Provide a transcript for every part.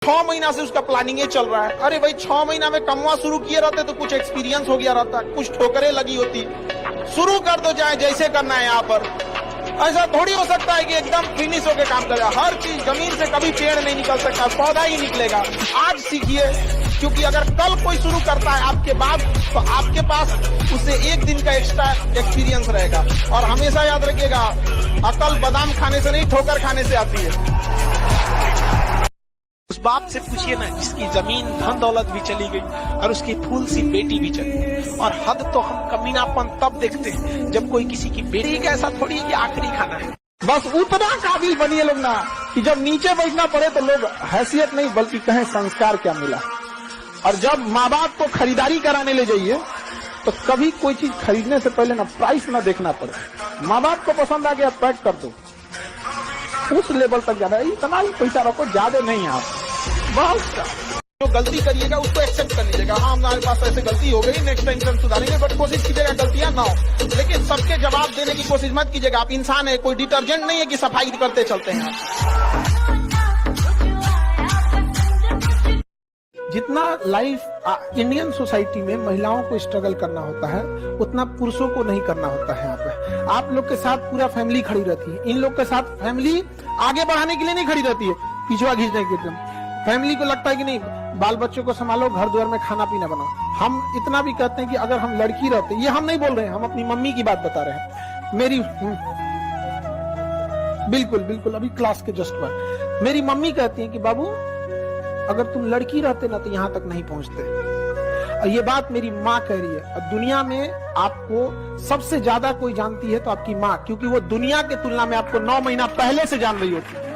6 महीना से उसका प्लानिंग ये चल रहा है। अरे भाई 6 महीना में कमवा शुरू किए रहते तो कुछ एक्सपीरियंस हो गया रहता, कुछ ठोकरें लगी होती। शुरू कर दो, चाहे जैसे करना है। यहाँ पर ऐसा थोड़ी हो सकता है कि एकदम फिनिश होके काम करेगा। हर चीज जमीन से कभी पेड़ नहीं निकल सकता, पौधा ही निकलेगा। आज सीखिए, क्योंकि अगर कल कोई शुरू करता है आपके बाद, तो आपके पास उससे एक दिन का एक्स्ट्रा एक्सपीरियंस रहेगा। और हमेशा याद रखिएगा, अकल बादाम खाने से नहीं, ठोकर खाने से आती है। उस बाप से पूछिए ना जिसकी जमीन धन दौलत भी चली गई और उसकी फूल सी बेटी भी चली गई। और हद तो हम कमीनापन तब देखते हैं जब कोई किसी की बेटी का, ऐसा थोड़ी है कि आखिरी खाना है। बस उतना काबिल बनिए लोग ना कि जब नीचे बैठना पड़े तो लोग हैसियत नहीं बल्कि कहें संस्कार क्या मिला। और जब माँ बाप को खरीदारी कराने ले जाइए तो कभी कोई चीज खरीदने से पहले ना प्राइस ना देखना पड़े। माँ बाप को पसंद आ गया पैक कर दो, उस लेवल तक जाना है। इतना ही पैसा रखो, ज्यादा नहीं आप बहुत। जो गलती करिएगा उसको एक्सेप्ट कर लीजिएगा। हाँ, हमारे पास ऐसे गलती हो गई, नेक्स्ट टाइम हम सुधारेंगे, बट कोशिश कीजिएगा गलतियां ना हो। लेकिन सबके जवाब देने की कोशिश मत कीजिएगा। आप इंसान है, कोई डिटर्जेंट नहीं है कि सफाई करते चलते हैं। जितना लाइफ इंडियन सोसाइटी में महिलाओं को स्ट्रगल करना होता है उतना पुरुषों को नहीं करना होता है। यहाँ पे आप लोग के साथ पूरा फैमिली खड़ी रहती है, इन लोग के साथ फैमिली आगे बढ़ाने के लिए नहीं खड़ी रहती है, पीछवा खींचने के लिए। फैमिली को लगता है कि नहीं, बाल बच्चों को संभालो, घर द्वार में खाना पीना बनाओ। हम इतना भी कहते हैं कि अगर हम लड़की रहते, ये हम नहीं बोल रहे हैं, हम अपनी मम्मी की बात बता रहे हैं। मेरी बिल्कुल अभी क्लास के जस्ट बाद मेरी मम्मी कहती है कि बाबू अगर तुम लड़की रहते ना तो यहाँ तक नहीं पहुंचते। और ये बात मेरी माँ कह रही है। और दुनिया में आपको सबसे ज्यादा कोई जानती है तो आपकी माँ, क्योंकि वो दुनिया के तुलना में आपको 9 महीना पहले से जान रही होती है।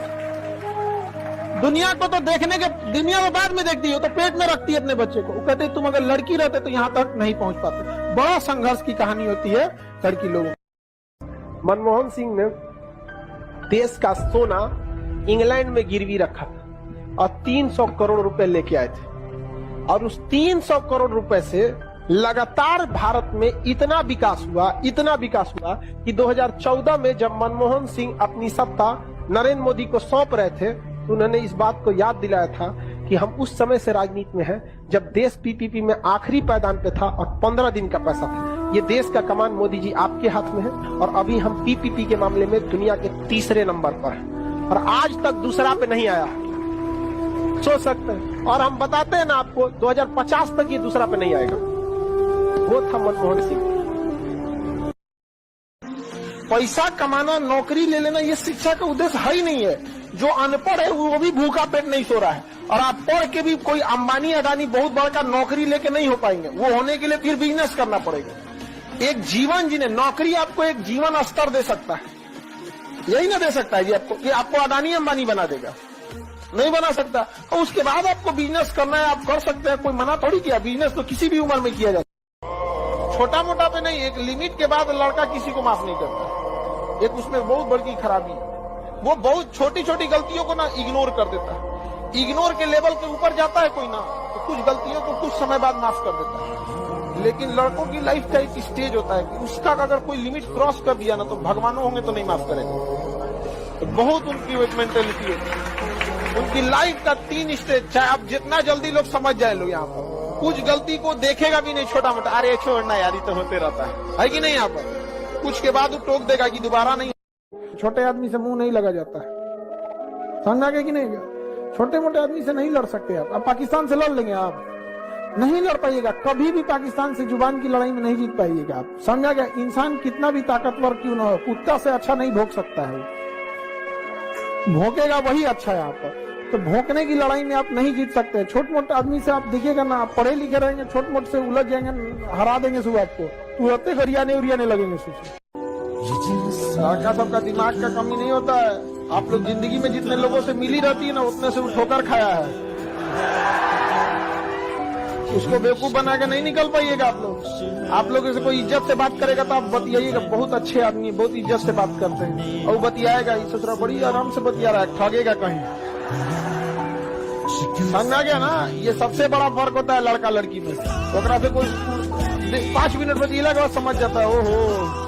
दुनिया को तो देखने के, दुनिया में बाद में देखती हो तो पेट में रखती है अपने बच्चे को। वो कहते तुम अगर लड़की रहते तो यहाँ तक नहीं पहुंच पाते। बड़ा संघर्ष की कहानी होती है लड़की लोगों। मनमोहन सिंह ने देश का सोना इंग्लैंड में गिरवी रखा था और 300 करोड़ रुपए लेके आए थे। और उस 300 करोड़ रुपए से लगातार भारत में इतना विकास हुआ कि 2014 में जब मनमोहन सिंह अपनी सत्ता नरेंद्र मोदी को सौंप रहे थे तो उन्होंने इस बात को याद दिलाया था कि हम उस समय से राजनीति में हैं जब देश पीपीपी में आखिरी पायदान पे था और 15 दिन का पैसा था। ये देश का कमान मोदी जी आपके हाथ में है और अभी हम पीपीपी के मामले में दुनिया के तीसरे नंबर पर हैं और आज तक दूसरा पे नहीं आया। सोच सकते हैं। और हम बताते हैं ना आपको 2050 तक ये दूसरा पे नहीं आएगा। वो था मनमोहन सिंह। पैसा कमाना, नौकरी ले लेना, ये शिक्षा का उद्देश्य है ही नहीं है। जो अनपढ़ है वो भी भूखा पेट नहीं सो रहा है। और आप पढ़ के भी कोई अंबानी अडानी बहुत बड़ा का नौकरी लेके नहीं हो पाएंगे। वो होने के लिए फिर बिजनेस करना पड़ेगा। एक जीवन जीने, नौकरी आपको एक जीवन स्तर दे सकता है, यही ना दे सकता है जी आपको कि आपको अडानी अंबानी बना देगा, नहीं बना सकता। और उसके बाद आपको बिजनेस करना है, आप कर सकते हैं, कोई मना थोड़ी किया। बिजनेस तो किसी भी उम्र में किया जाता है, छोटा मोटा पे नहीं। एक लिमिट के बाद लड़का किसी को माफ नहीं करता। एक उसमें बहुत बड़ी खराबी है, वो बहुत छोटी छोटी गलतियों को ना इग्नोर कर देता है। इग्नोर के लेवल के ऊपर जाता है कोई ना तो कुछ गलतियों को कुछ समय बाद माफ कर देता है। लेकिन लड़कों की लाइफ का एक स्टेज होता है कि उसका अगर कोई लिमिट क्रॉस कर दिया ना तो भगवानों होंगे तो नहीं माफ करेंगे। तो बहुत उनकी मेंटेलिटी है। उनकी लाइफ का 3 स्टेज, चाहे आप जितना जल्दी लोग समझ जाए लोग यहाँ पर, कुछ गलती को देखेगा भी नहीं छोटा मोटा, अरे छोड़ना यार, तो होते रहता है कि नहीं। यहाँ पर कुछ के बाद वो टोक देगा कि दोबारा नहीं। छोटे आदमी से मुंह नहीं लगा जाता है, समझा गया कि नहीं। छोटे मोटे आदमी से नहीं लड़ सकते आप। पाकिस्तान से लड़ लेंगे, आप नहीं लड़ पाइएगा कभी भी। पाकिस्तान से जुबान की लड़ाई में नहीं जीत पाइएगा आप, समझा गया। इंसान कितना भी ताकतवर क्यों ना हो, कुत्ता से अच्छा नहीं भोंक सकता है। भोंकेगा वही अच्छा है आप। तो भोंकने की लड़ाई में आप नहीं जीत सकते। छोटे मोटे आदमी से आप देखिएगा ना, आप पढ़े लिखे रहेंगे, छोटे मोटे से उलझ जाएंगे, हरा देंगे सुबह आपको, तुरंत गरियाने लगेंगे। लड़का सबका दिमाग का कमी नहीं होता है। आप लोग जिंदगी में जितने लोगों से मिली रहती है ना उतने से ठोकर खाया है। उसको बेवकूफ बना के नहीं निकल पाइएगा आप लोग। आप लोगों से कोई इज्जत से बात करेगा तो आप बतियाइएगा, बहुत अच्छे आदमी बहुत इज्जत से बात करते हैं। और वो बतियाएगा, ये सोच रहा बड़ी आराम से बतिया रहा है, ठगेगा कहीं। समझा गया ना। ये सबसे बड़ा फर्क होता है लड़का लड़की में। तो से कोई 5 मिनट बतिएगा समझ जाता है, ओहो